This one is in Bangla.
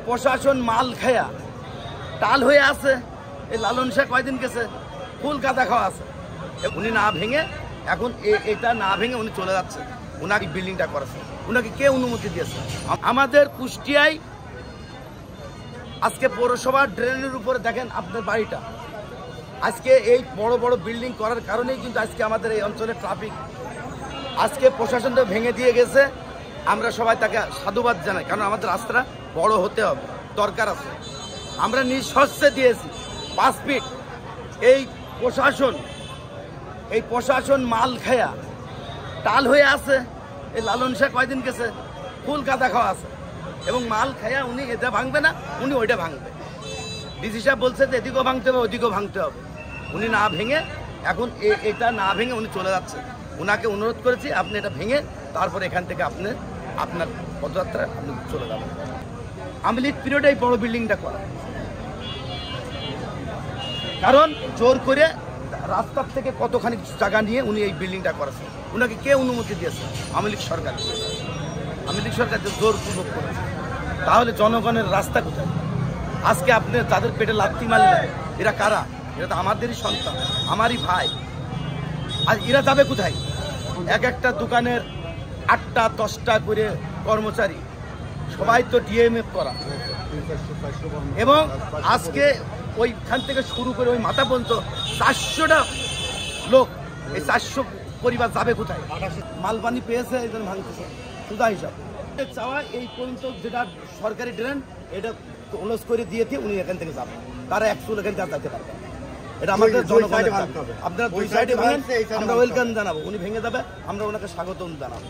প্রশাসন মাল খায়া টাল হয়ে আছে। এই লালন শাহ কয়দিন গেছে, ফুল কাদা খাওয়া আছে। উনি না ভেঙে এখন এটা না ভেঙে উনি চলে যাচ্ছে। উনাকে বিল্ডিংটা করেছে, উনাকে কে অনুমতি দিয়েছে? আমাদের কুষ্টিয়ায় আজকে পৌরসভার ড্রেনের উপরে দেখেন আপনার বাড়িটা, আজকে এই বড় বড় বিল্ডিং করার কারণেই কিন্তু আজকে আমাদের এই অঞ্চলে ট্রাফিক আজকে প্রশাসনটা ভেঙে দিয়ে গেছে। আমরা সবাই তাকে সাধুবাদ জানাই, কারণ আমাদের রাস্তাটা বড় হতে হবে, দরকার আছে। আমরা নিঃশস্তে দিয়েছি 5 ফিট। এই প্রশাসন মাল খায়া টাল হয়ে আছে। এই লালন শাহ কয়দিন গেছে, ফুল কাদা খাওয়া আছে এবং মাল খায়া উনি এটা ভাঙবে না, উনি ওইটা ভাঙবে। ডিসি সাহেব বলছে যে এদিকেও ভাঙতে হবে ওদিকেও ভাঙতে হবে। উনি না ভেঙে এখন এটা না ভেঙে উনি চলে যাচ্ছে। উনাকে অনুরোধ করেছি আপনি এটা ভেঙে তারপর এখান থেকে আপনি আপনার পদযাত্রা আপনি চলে যাবেন। আওয়ামী লীগ পিরিয়ডে এই বড় বিল্ডিংটা করা, কারণ জোর করে রাস্তার থেকে কতখানি জায়গা নিয়ে উনি এই বিল্ডিংটা করেছেন। উনাকে কে অনুমতি দিয়েছে? আওয়ামী লীগ সরকার। আওয়ামী লীগ সরকার যে জোরপূর্বক করেছে, তাহলে জনগণের রাস্তা কোথায়? আজকে আপনি যাদের পেটে লাথি মারলেন এরা কারা? এরা তো আমাদেরই সন্তান, আমারই ভাই। আর এরা যাবে কোথায়? এক একটা দোকানের 8টা 10টা করে কর্মচারী, সবাই তো ডিএমএফ করা। এবং আজকে ওইখান থেকে শুরু করে ওই মাথা পর্যন্ত 400টা লোক, এই 400 পরিবার যাবে কোথায়? মালপানি পেয়েছে এই জন্য ভাঙতেছে, সুদা হিসাব চাওয়া। এই পর্যন্ত যেটা সরকারি ড্রেন এটা ক্লোজ করে দিয়েছে, উনি এখান থেকে যাবেন, তারা 100 এখান থেকে যেতে পারবে। এটা আমাদের জনগণের, আপনারা 2 সাইডে ভাঙেন, আমরা ওয়েলকাম জানাবো। উনি ভেঙে যাবে, আমরা ওনাকে স্বাগত জানাবো।